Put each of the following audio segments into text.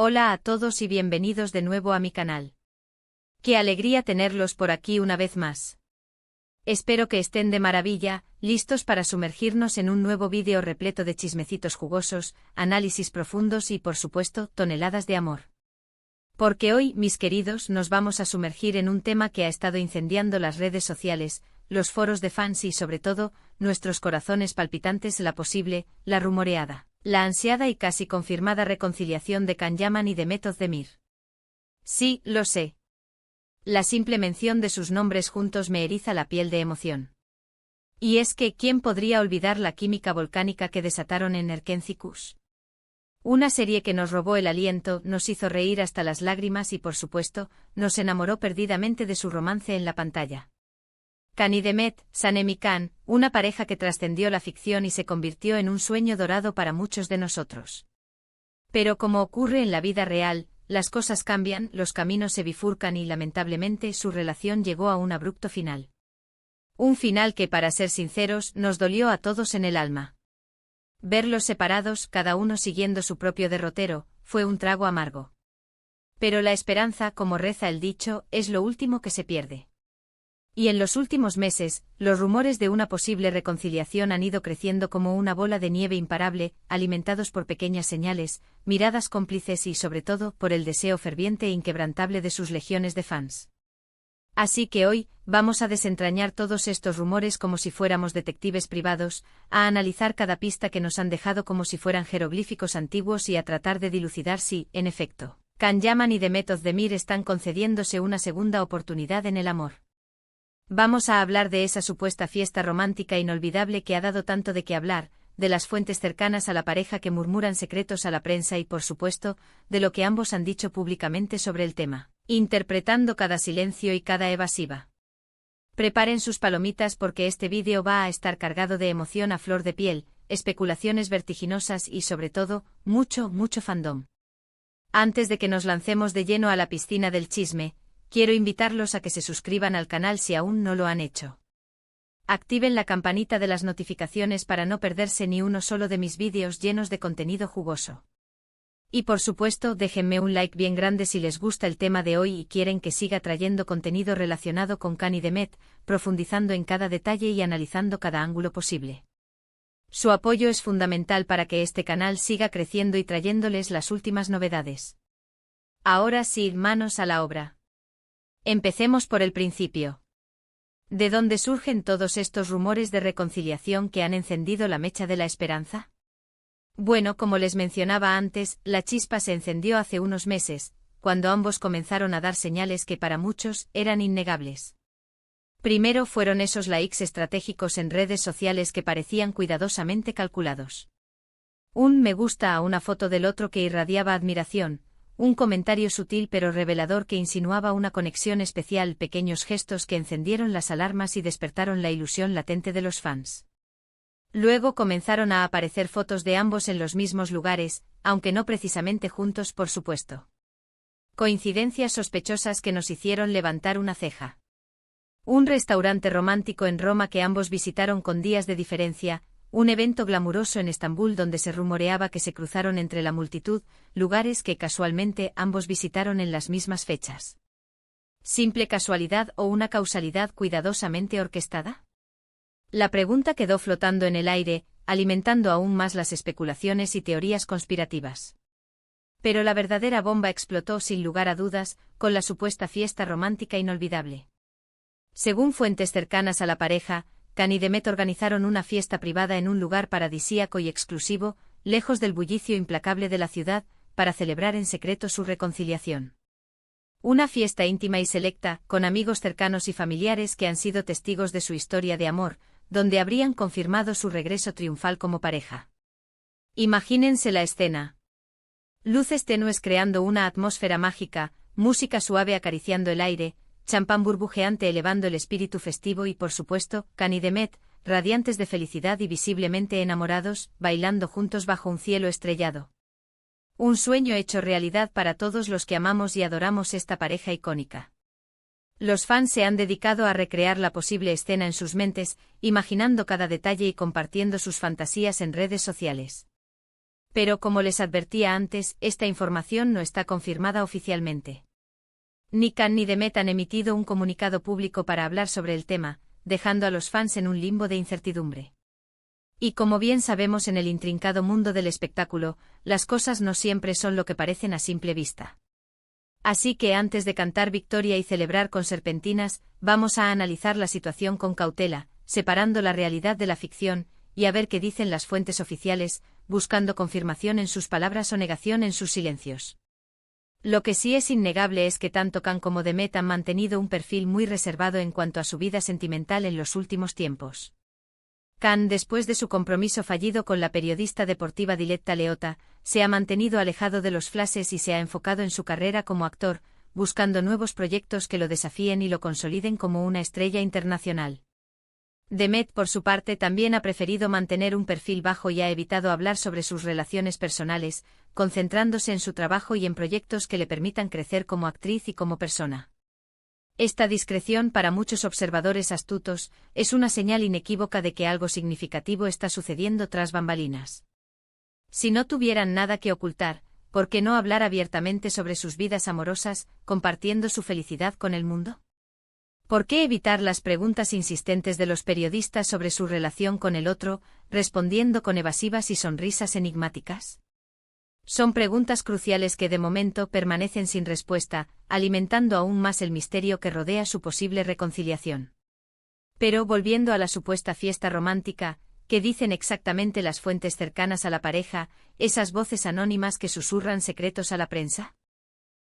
Hola a todos y bienvenidos de nuevo a mi canal. Qué alegría tenerlos por aquí una vez más. Espero que estén de maravilla, listos para sumergirnos en un nuevo vídeo repleto de chismecitos jugosos, análisis profundos y por supuesto, toneladas de amor. Porque hoy, mis queridos, nos vamos a sumergir en un tema que ha estado incendiando las redes sociales, los foros de fans y sobre todo, nuestros corazones palpitantes: la rumoreada, la ansiada y casi confirmada reconciliación de Can Yaman y de Demet Özdemir. Sí, lo sé. La simple mención de sus nombres juntos me eriza la piel de emoción. Y es que, ¿quién podría olvidar la química volcánica que desataron en Erkenci-Kuş? Una serie que nos robó el aliento, nos hizo reír hasta las lágrimas y por supuesto, nos enamoró perdidamente de su romance en la pantalla. Can y Demet, Sanem y Can, una pareja que trascendió la ficción y se convirtió en un sueño dorado para muchos de nosotros. Pero como ocurre en la vida real, las cosas cambian, los caminos se bifurcan y lamentablemente su relación llegó a un abrupto final. Un final que, para ser sinceros, nos dolió a todos en el alma. Verlos separados, cada uno siguiendo su propio derrotero, fue un trago amargo. Pero la esperanza, como reza el dicho, es lo último que se pierde. Y en los últimos meses, los rumores de una posible reconciliación han ido creciendo como una bola de nieve imparable, alimentados por pequeñas señales, miradas cómplices y sobre todo por el deseo ferviente e inquebrantable de sus legiones de fans. Así que hoy, vamos a desentrañar todos estos rumores como si fuéramos detectives privados, a analizar cada pista que nos han dejado como si fueran jeroglíficos antiguos y a tratar de dilucidar si, en efecto, Can Yaman y Demet Özdemir están concediéndose una segunda oportunidad en el amor. Vamos a hablar de esa supuesta fiesta romántica inolvidable que ha dado tanto de qué hablar, de las fuentes cercanas a la pareja que murmuran secretos a la prensa y por supuesto, de lo que ambos han dicho públicamente sobre el tema, interpretando cada silencio y cada evasiva. Preparen sus palomitas porque este vídeo va a estar cargado de emoción a flor de piel, especulaciones vertiginosas y sobre todo, mucho fandom. Antes de que nos lancemos de lleno a la piscina del chisme, quiero invitarlos a que se suscriban al canal si aún no lo han hecho. Activen la campanita de las notificaciones para no perderse ni uno solo de mis vídeos llenos de contenido jugoso. Y por supuesto, déjenme un like bien grande si les gusta el tema de hoy y quieren que siga trayendo contenido relacionado con Can y Demet, profundizando en cada detalle y analizando cada ángulo posible. Su apoyo es fundamental para que este canal siga creciendo y trayéndoles las últimas novedades. Ahora sí, manos a la obra. Empecemos por el principio. ¿De dónde surgen todos estos rumores de reconciliación que han encendido la mecha de la esperanza? Bueno, como les mencionaba antes, la chispa se encendió hace unos meses, cuando ambos comenzaron a dar señales que para muchos eran innegables. Primero fueron esos likes estratégicos en redes sociales que parecían cuidadosamente calculados. Un me gusta a una foto del otro que irradiaba admiración, un comentario sutil pero revelador que insinuaba una conexión especial, pequeños gestos que encendieron las alarmas y despertaron la ilusión latente de los fans. Luego comenzaron a aparecer fotos de ambos en los mismos lugares, aunque no precisamente juntos, por supuesto. Coincidencias sospechosas que nos hicieron levantar una ceja. Un restaurante romántico en Roma que ambos visitaron con días de diferencia, un evento glamuroso en Estambul donde se rumoreaba que se cruzaron entre la multitud, lugares que casualmente ambos visitaron en las mismas fechas. ¿Simple casualidad o una causalidad cuidadosamente orquestada? La pregunta quedó flotando en el aire, alimentando aún más las especulaciones y teorías conspirativas. Pero la verdadera bomba explotó sin lugar a dudas, con la supuesta fiesta romántica inolvidable. Según fuentes cercanas a la pareja, Can y Demet organizaron una fiesta privada en un lugar paradisíaco y exclusivo, lejos del bullicio implacable de la ciudad, para celebrar en secreto su reconciliación. Una fiesta íntima y selecta, con amigos cercanos y familiares que han sido testigos de su historia de amor, donde habrían confirmado su regreso triunfal como pareja. Imagínense la escena. Luces tenues creando una atmósfera mágica, música suave acariciando el aire, champán burbujeante elevando el espíritu festivo y por supuesto, Can y Demet, radiantes de felicidad y visiblemente enamorados, bailando juntos bajo un cielo estrellado. Un sueño hecho realidad para todos los que amamos y adoramos esta pareja icónica. Los fans se han dedicado a recrear la posible escena en sus mentes, imaginando cada detalle y compartiendo sus fantasías en redes sociales. Pero como les advertía antes, esta información no está confirmada oficialmente. Ni Khan ni Demet han emitido un comunicado público para hablar sobre el tema, dejando a los fans en un limbo de incertidumbre. Y como bien sabemos en el intrincado mundo del espectáculo, las cosas no siempre son lo que parecen a simple vista. Así que antes de cantar victoria y celebrar con serpentinas, vamos a analizar la situación con cautela, separando la realidad de la ficción, y a ver qué dicen las fuentes oficiales, buscando confirmación en sus palabras o negación en sus silencios. Lo que sí es innegable es que tanto Khan como Demet han mantenido un perfil muy reservado en cuanto a su vida sentimental en los últimos tiempos. Khan, después de su compromiso fallido con la periodista deportiva Diletta Leotta, se ha mantenido alejado de los flashes y se ha enfocado en su carrera como actor, buscando nuevos proyectos que lo desafíen y lo consoliden como una estrella internacional. Demet, por su parte, también ha preferido mantener un perfil bajo y ha evitado hablar sobre sus relaciones personales, concentrándose en su trabajo y en proyectos que le permitan crecer como actriz y como persona. Esta discreción, para muchos observadores astutos, es una señal inequívoca de que algo significativo está sucediendo tras bambalinas. Si no tuvieran nada que ocultar, ¿por qué no hablar abiertamente sobre sus vidas amorosas, compartiendo su felicidad con el mundo? ¿Por qué evitar las preguntas insistentes de los periodistas sobre su relación con el otro, respondiendo con evasivas y sonrisas enigmáticas? Son preguntas cruciales que de momento permanecen sin respuesta, alimentando aún más el misterio que rodea su posible reconciliación. Pero volviendo a la supuesta fiesta romántica, ¿qué dicen exactamente las fuentes cercanas a la pareja, esas voces anónimas que susurran secretos a la prensa?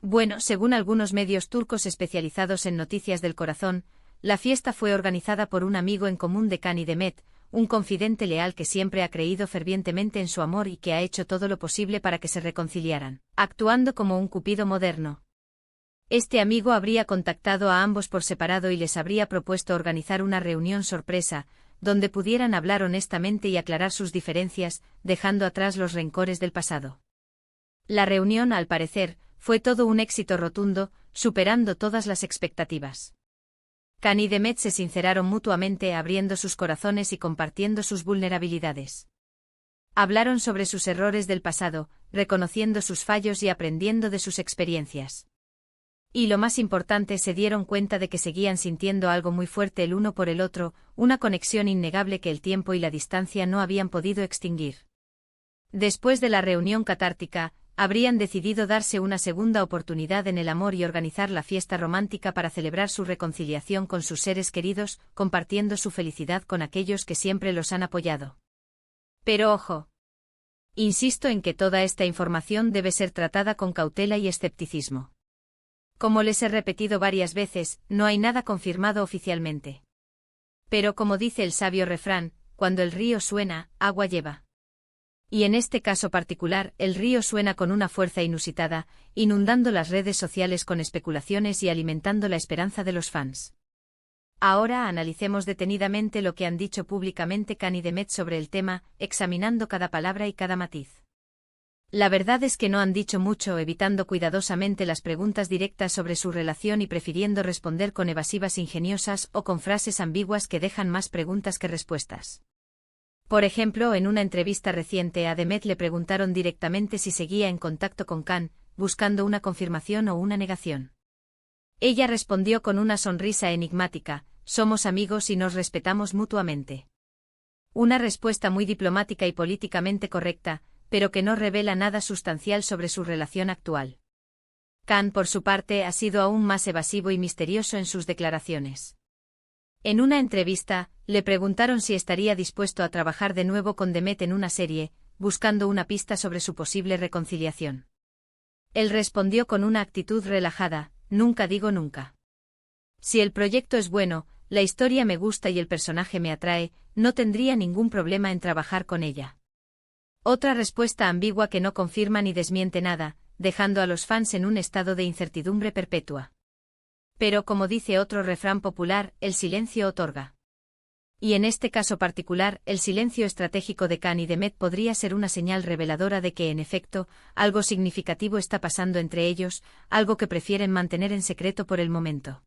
Bueno, según algunos medios turcos especializados en noticias del corazón, la fiesta fue organizada por un amigo en común de Khan y Demet, un confidente leal que siempre ha creído fervientemente en su amor y que ha hecho todo lo posible para que se reconciliaran, actuando como un cupido moderno. Este amigo habría contactado a ambos por separado y les habría propuesto organizar una reunión sorpresa, donde pudieran hablar honestamente y aclarar sus diferencias, dejando atrás los rencores del pasado. La reunión, al parecer, fue todo un éxito rotundo, superando todas las expectativas. Khan y Demet se sinceraron mutuamente, abriendo sus corazones y compartiendo sus vulnerabilidades. Hablaron sobre sus errores del pasado, reconociendo sus fallos y aprendiendo de sus experiencias. Y lo más importante, se dieron cuenta de que seguían sintiendo algo muy fuerte el uno por el otro, una conexión innegable que el tiempo y la distancia no habían podido extinguir. Después de la reunión catártica, habrían decidido darse una segunda oportunidad en el amor y organizar la fiesta romántica para celebrar su reconciliación con sus seres queridos, compartiendo su felicidad con aquellos que siempre los han apoyado. Pero ojo. Insisto en que toda esta información debe ser tratada con cautela y escepticismo. Como les he repetido varias veces, no hay nada confirmado oficialmente. Pero como dice el sabio refrán, cuando el río suena, agua lleva. Y en este caso particular, el río suena con una fuerza inusitada, inundando las redes sociales con especulaciones y alimentando la esperanza de los fans. Ahora analicemos detenidamente lo que han dicho públicamente Khan y Demet sobre el tema, examinando cada palabra y cada matiz. La verdad es que no han dicho mucho, evitando cuidadosamente las preguntas directas sobre su relación y prefiriendo responder con evasivas ingeniosas o con frases ambiguas que dejan más preguntas que respuestas. Por ejemplo, en una entrevista reciente a Demet le preguntaron directamente si seguía en contacto con Khan, buscando una confirmación o una negación. Ella respondió con una sonrisa enigmática: somos amigos y nos respetamos mutuamente. Una respuesta muy diplomática y políticamente correcta, pero que no revela nada sustancial sobre su relación actual. Khan, por su parte, ha sido aún más evasivo y misterioso en sus declaraciones. En una entrevista, le preguntaron si estaría dispuesto a trabajar de nuevo con Demet en una serie, buscando una pista sobre su posible reconciliación. Él respondió con una actitud relajada: nunca digo nunca. Si el proyecto es bueno, la historia me gusta y el personaje me atrae, no tendría ningún problema en trabajar con ella. Otra respuesta ambigua que no confirma ni desmiente nada, dejando a los fans en un estado de incertidumbre perpetua. Pero como dice otro refrán popular, el silencio otorga. Y en este caso particular, el silencio estratégico de Khan y Demet podría ser una señal reveladora de que, en efecto, algo significativo está pasando entre ellos, algo que prefieren mantener en secreto por el momento.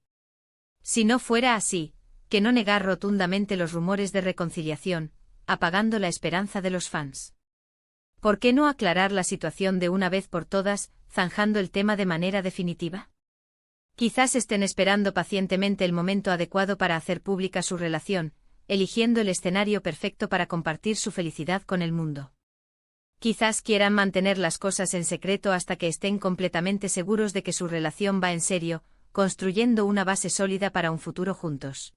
Si no fuera así, ¿que no negar rotundamente los rumores de reconciliación, apagando la esperanza de los fans? ¿Por qué no aclarar la situación de una vez por todas, zanjando el tema de manera definitiva? Quizás estén esperando pacientemente el momento adecuado para hacer pública su relación, eligiendo el escenario perfecto para compartir su felicidad con el mundo. Quizás quieran mantener las cosas en secreto hasta que estén completamente seguros de que su relación va en serio, construyendo una base sólida para un futuro juntos.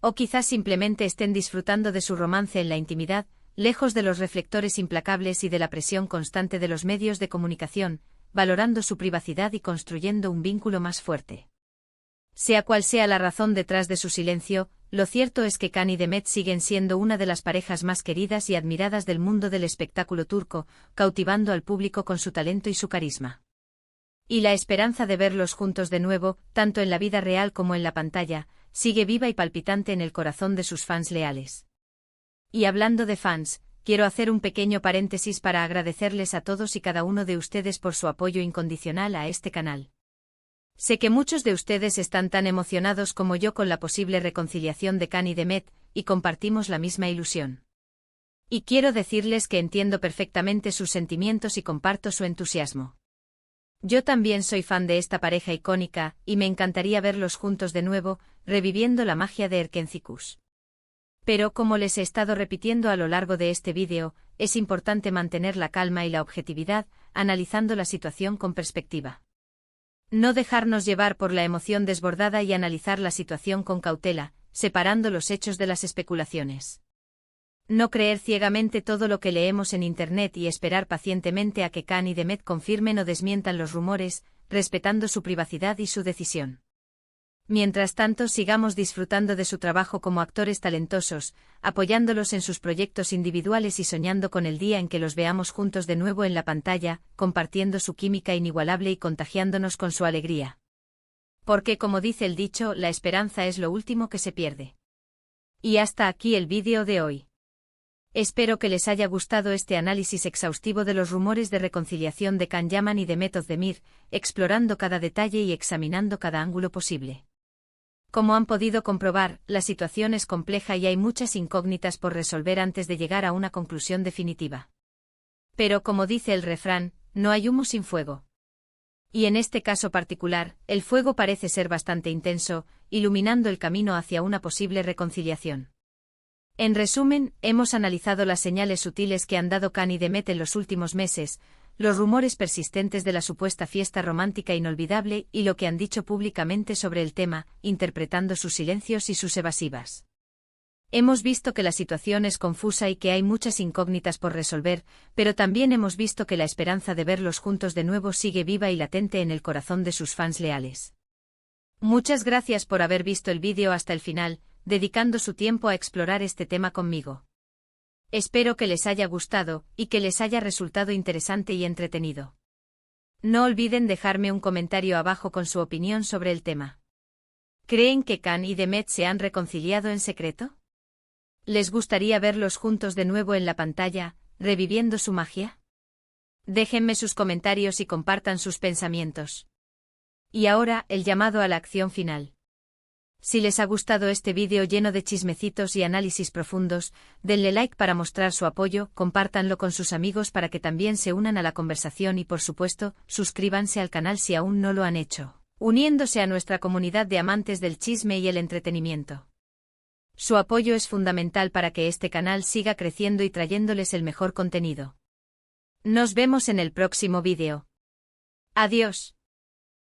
O quizás simplemente estén disfrutando de su romance en la intimidad, lejos de los reflectores implacables y de la presión constante de los medios de comunicación, valorando su privacidad y construyendo un vínculo más fuerte. Sea cual sea la razón detrás de su silencio, lo cierto es que Can y Demet siguen siendo una de las parejas más queridas y admiradas del mundo del espectáculo turco, cautivando al público con su talento y su carisma. Y la esperanza de verlos juntos de nuevo, tanto en la vida real como en la pantalla, sigue viva y palpitante en el corazón de sus fans leales. Y hablando de fans, quiero hacer un pequeño paréntesis para agradecerles a todos y cada uno de ustedes por su apoyo incondicional a este canal. Sé que muchos de ustedes están tan emocionados como yo con la posible reconciliación de Can y Demet, y compartimos la misma ilusión. Y quiero decirles que entiendo perfectamente sus sentimientos y comparto su entusiasmo. Yo también soy fan de esta pareja icónica, y me encantaría verlos juntos de nuevo, reviviendo la magia de Erkencikus. Pero como les he estado repitiendo a lo largo de este vídeo, es importante mantener la calma y la objetividad, analizando la situación con perspectiva. No dejarnos llevar por la emoción desbordada y analizar la situación con cautela, separando los hechos de las especulaciones. No creer ciegamente todo lo que leemos en Internet y esperar pacientemente a que Can y Demet confirmen o desmientan los rumores, respetando su privacidad y su decisión. Mientras tanto, sigamos disfrutando de su trabajo como actores talentosos, apoyándolos en sus proyectos individuales y soñando con el día en que los veamos juntos de nuevo en la pantalla, compartiendo su química inigualable y contagiándonos con su alegría. Porque, como dice el dicho, la esperanza es lo último que se pierde. Y hasta aquí el vídeo de hoy. Espero que les haya gustado este análisis exhaustivo de los rumores de reconciliación de Can Yaman y Demet Özdemir, explorando cada detalle y examinando cada ángulo posible. Como han podido comprobar, la situación es compleja y hay muchas incógnitas por resolver antes de llegar a una conclusión definitiva. Pero como dice el refrán, no hay humo sin fuego. Y en este caso particular, el fuego parece ser bastante intenso, iluminando el camino hacia una posible reconciliación. En resumen, hemos analizado las señales sutiles que han dado Can y Demet en los últimos meses, los rumores persistentes de la supuesta fiesta romántica inolvidable y lo que han dicho públicamente sobre el tema, interpretando sus silencios y sus evasivas. Hemos visto que la situación es confusa y que hay muchas incógnitas por resolver, pero también hemos visto que la esperanza de verlos juntos de nuevo sigue viva y latente en el corazón de sus fans leales. Muchas gracias por haber visto el vídeo hasta el final, dedicando su tiempo a explorar este tema conmigo. Espero que les haya gustado, y que les haya resultado interesante y entretenido. No olviden dejarme un comentario abajo con su opinión sobre el tema. ¿Creen que Can y Demet se han reconciliado en secreto? ¿Les gustaría verlos juntos de nuevo en la pantalla, reviviendo su magia? Déjenme sus comentarios y compartan sus pensamientos. Y ahora, el llamado a la acción final. Si les ha gustado este vídeo lleno de chismecitos y análisis profundos, denle like para mostrar su apoyo, compártanlo con sus amigos para que también se unan a la conversación y por supuesto, suscríbanse al canal si aún no lo han hecho, uniéndose a nuestra comunidad de amantes del chisme y el entretenimiento. Su apoyo es fundamental para que este canal siga creciendo y trayéndoles el mejor contenido. Nos vemos en el próximo vídeo. Adiós.